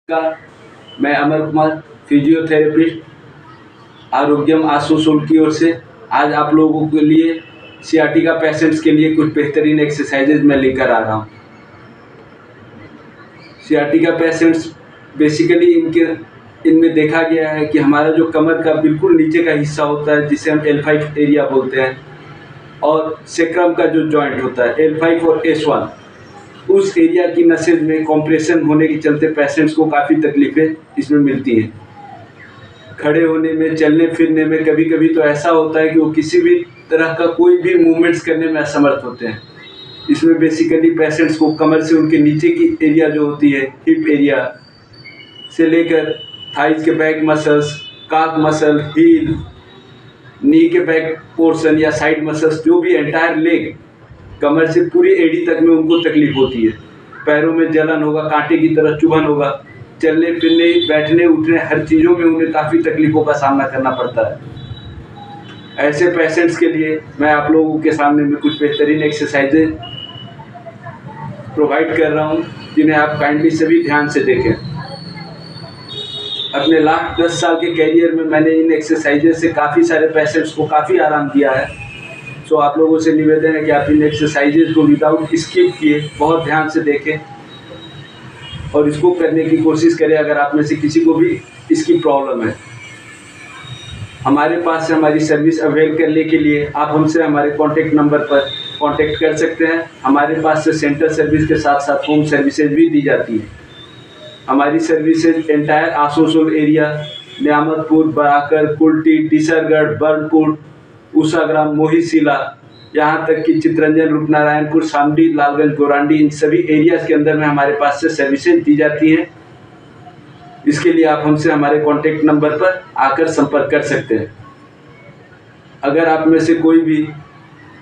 का मैं अमर कुमार, फिजियोथेरेपिस्ट, आरोग्यम आसुसोल की ओर से आज आप लोगों के लिए सियाटिका पेशेंट्स के लिए कुछ बेहतरीन एक्सरसाइजेज मैं लेकर आ रहा हूँ। सियाटिका पेशेंट्स बेसिकली इनमें देखा गया है कि हमारा जो कमर का बिल्कुल नीचे का हिस्सा होता है जिसे हम L5 एरिया बोलते हैं, और सेक्रम का जो जॉइंट होता है L5 और S1, उस एरिया की नसें में कॉम्प्रेशन होने के चलते पेशेंट्स को काफ़ी तकलीफ़ें इसमें मिलती हैं। खड़े होने में, चलने फिरने में कभी कभी तो ऐसा होता है कि वो किसी भी तरह का कोई भी मूवमेंट्स करने में असमर्थ होते हैं। इसमें बेसिकली पेशेंट्स को कमर से उनके नीचे की एरिया जो होती है, हिप एरिया से लेकर थाइज के back muscles, calf muscle, heel, knee के बैक पोर्शन या साइड मसल्स, जो भी एंटायर लेग, कमर से पूरी एड़ी तक में उनको तकलीफ होती है। पैरों में जलन होगा, कांटे की तरह चुभन होगा, चलने फिरने, बैठने उठने, हर चीज़ों में उन्हें काफ़ी तकलीफ़ों का सामना करना पड़ता है। ऐसे पेशेंट्स के लिए मैं आप लोगों के सामने में कुछ बेहतरीन एक्सरसाइजेज प्रोवाइड कर रहा हूँ, जिन्हें आप काइंडली सभी ध्यान से देखें। अपने लास्ट 10 साल के कैरियर में मैंने इन एक्सरसाइजेज से काफ़ी सारे पेशेंट्स को काफ़ी आराम दिया है। सो आप लोगों से निवेदन है कि आप इन एक्सरसाइजेज को विदाउट स्किप किए बहुत ध्यान से देखें और इसको करने की कोशिश करें अगर आप में से किसी को भी इसकी प्रॉब्लम है। हमारे पास से हमारी सर्विस अवेल करने के लिए आप हमसे हमारे कॉन्टैक्ट नंबर पर कॉन्टैक्ट कर सकते हैं। हमारे पास से सेंटर सर्विस के साथ साथ होम सर्विसेज भी दी जाती है। हमारी services entire Asansol area, Nyamatpur, Barakar, Kulti, Tisargarh, Burnpur, Ushagram, Mohishila, यहाँ तक कि चितरंजन, रूपनारायणपुर, शामली, लालगंज, गोरांडी, इन सभी एरियाज़ के अंदर में हमारे पास से सर्विसेज दी जाती हैं। इसके लिए आप हमसे हमारे कॉन्टैक्ट नंबर पर आकर संपर्क कर सकते हैं। अगर आप में से कोई भी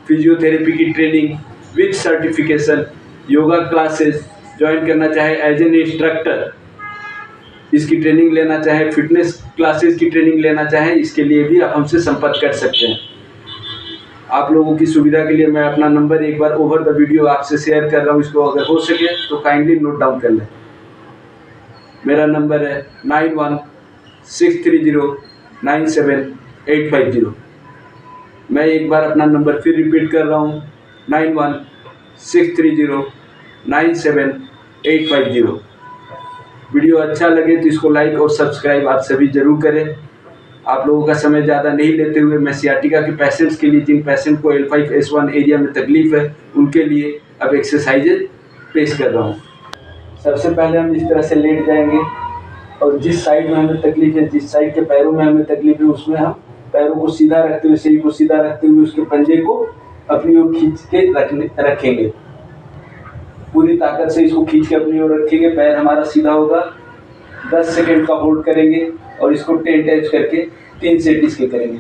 फिजियोथेरेपी की training with certification, yoga classes join करना चाहे एज एन इंस्ट्रक्टर, इसकी ट्रेनिंग लेना चाहे, फिटनेस क्लासेस की ट्रेनिंग लेना चाहे, इसके लिए भी आप हमसे संपर्क कर सकते हैं। आप लोगों की सुविधा के लिए मैं अपना नंबर एक बार ओवर द वीडियो आपसे शेयर कर रहा हूँ। इसको अगर हो सके तो काइंडली नोट डाउन कर लें। मेरा नंबर है 9163097850। मैं एक बार अपना नंबर फिर रिपीट कर रहा हूँ, 9163097850। वीडियो अच्छा लगे तो इसको लाइक और सब्सक्राइब आप सभी ज़रूर करें। आप लोगों का समय ज़्यादा नहीं लेते हुए मैं सियाटिका के पेशेंट्स के लिए, जिन पेशेंट को L5 S1 एरिया में तकलीफ़ है, उनके लिए अब एक्सरसाइजेज पेश कर रहा हूँ। सबसे पहले हम इस तरह से लेट जाएंगे और जिस साइड में हमें तकलीफ है, जिस साइड के पैरों में हमें तकलीफ है, उसमें हम पैरों को सीधा रखते हुए, शरीर को सीधा रखते हुए उसके पंजे को अपनी ओर खींच के रखेंगे। पूरी ताकत से इसको खींच के अपनी ओर रखेंगे। पैर हमारा सीधा होगा। 10 सेकेंड का होल्ड करेंगे और इसको 10 टाइम्स करके 3 सेट इसके करेंगे।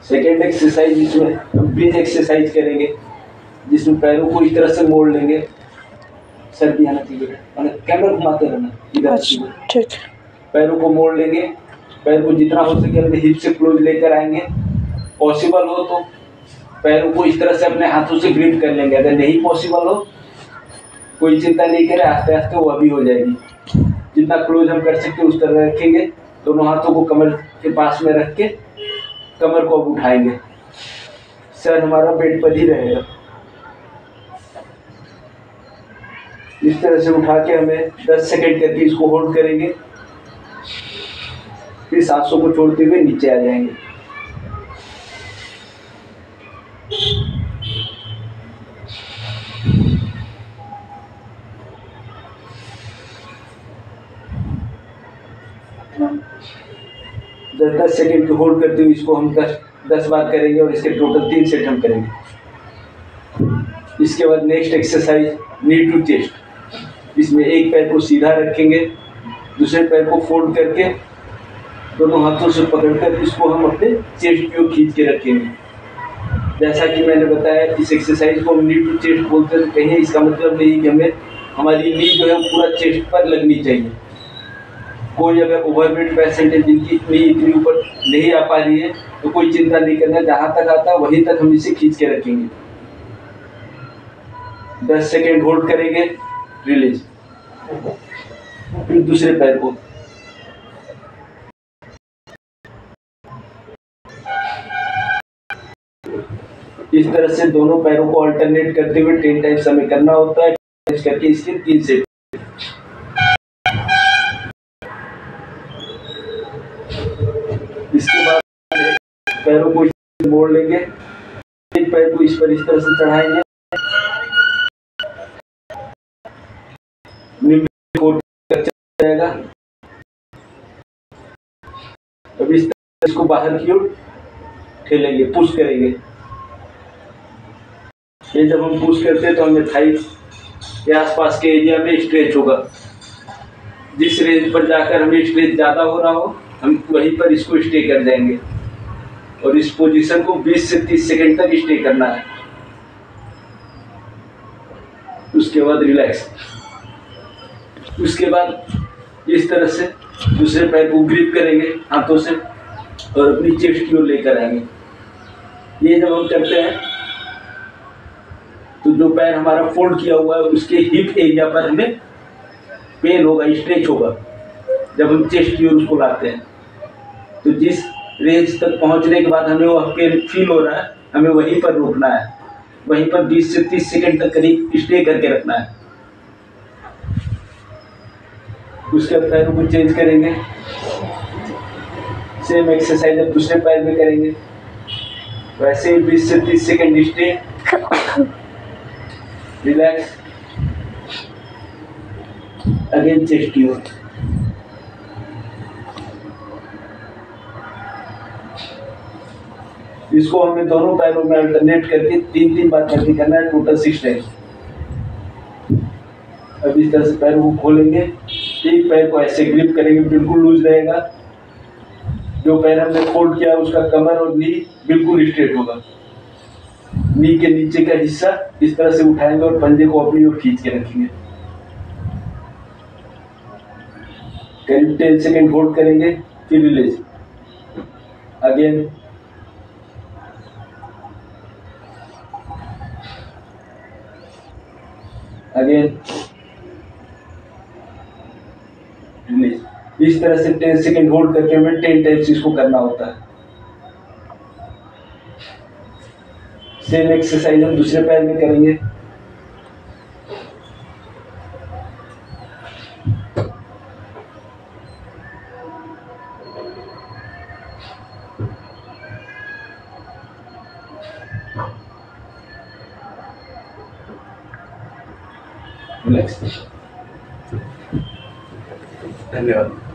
सेकेंड एक्सरसाइज इसमें ब्रिज एक्सरसाइज करेंगे, जिसमें पैरों को इस तरह से मोड़ लेंगे। सर भी आना चाहिए, कैमरा घुमाते रहना इधर। ठीक। पैरों को मोड़ लेंगे। पैर को जितना हो सके अपने हिप से क्लोज लेकर आएंगे। पॉसिबल हो तो पैरों को इस तरह से अपने हाथों से ग्रिप कर लेंगे। अगर नहीं पॉसिबल हो, कोई चिंता नहीं करें, आस्ते आस्ते वो अभी हो जाएगी। जितना क्लोज हम कर सकते उस तरह रखेंगे। दोनों हाथों को कमर के पास में रख के कमर को अब उठाएंगे। सर हमारा बेड पर ही रहेगा। इस तरह से उठा के हमें 10 सेकेंड करके इसको होल्ड करेंगे, फिर सांसों को छोड़ते हुए नीचे आ जाएंगे। दस सेकेंड को होल्ड करते हुए इसको हम 10 बार करेंगे और इसके टोटल 3 सेट हम करेंगे। इसके बाद next exercise knee to chest. इसमें एक पैर को सीधा रखेंगे, दूसरे पैर को फोल्ड करके दोनों हाथों से पकड़कर इसको हम अपने चेस्ट की ओर खींच के रखेंगे। जैसा कि मैंने बताया, इस एक्सरसाइज को हम नी टू चेस्ट बोलते हैं। कहीं इसका मतलब नहीं कि हमें हमारी नी जो है पूरा चेस्ट पर लगनी चाहिए। कोई अगर ओवरवेट पेशेंट है जिनकी नी इतनी ऊपर नहीं आ पा रही है तो कोई चिंता नहीं करना, जहाँ तक आता है वहीं तक हम इसे खींच के रखेंगे। 10 सेकेंड होल्ड करेंगे, रिलीज। फिर दूसरे पैर को इस तरह से दोनों पैरों को अल्टरनेट करते हुए 10 टाइम्स हमें करना होता है, करके इसके 3 सेट। इसके बाद पैरों को मोड़ लेंगे, एक पैर को इस पर इस तरह से चढ़ाएंगे, जाएगा। अब इस तरह इसको बाहर की ओर ठेलेंगे, पुश करेंगे। ये जब हम पुश करते हैं तो हमें थाई के आसपास के एरिया में स्ट्रेच होगा। जिस रेंज पर जाकर हमें स्ट्रेच ज्यादा हो रहा हो हम वहीं पर इसको स्टे कर जाएंगे और इस पोजीशन को 20 से 30 सेकंड तक स्टे करना है। उसके बाद रिलैक्स। उसके बाद इस तरह से दूसरे पैर को ग्रिप करेंगे हाथों से और अपनी चेस्ट की ओर लेकर आएंगे। ये जब हम करते हैं तो जो पैर हमारा फोल्ड किया हुआ है उसके हिप एरिया पर हमें पेन होगा, स्ट्रेच होगा। जब हम चेस्ट की ओर उसको लाते हैं तो जिस रेंज तक पहुंचने के बाद हमें वह पेन फील हो रहा है हमें वहीं पर रोकना है, वहीं पर 20 से 30 सेकंड तक करीब स्टे करके रखना है। उसके बाद पैरों को चेंज करेंगे, सेम एक्सरसाइज अब दूसरे पैर में करेंगे। वैसे ही 20 से 30 second stay, relax, again chest की ओर। इसको हमें दोनों पैरों में अल्टरनेट करके 3-3 बार करके करना है, टोटल 6 टाइम्स। अब इस तरह से पैरों को खोलेंगे, एक पैर को ऐसे ग्रिप करेंगे, बिल्कुल लूज रहेगा। जो पैर हमने फोल्ड किया उसका कमर और नी बिल्कुल स्ट्रेट होगा। नी के नीचे का हिस्सा इस तरह से उठाएंगे और पंजे को अपनी ओर खींच के रखेंगे। करीब 10 सेकेंड होल्ड करेंगे, फिर रिलीज। Again again release. इस तरह से 10 सेकेंड होल्ड करके हमें 10 टाइम्स इसको करना होता है। सेम एक्सरसाइज हम दूसरे पैर में करेंगे। रिलैक्स। धन्यवाद।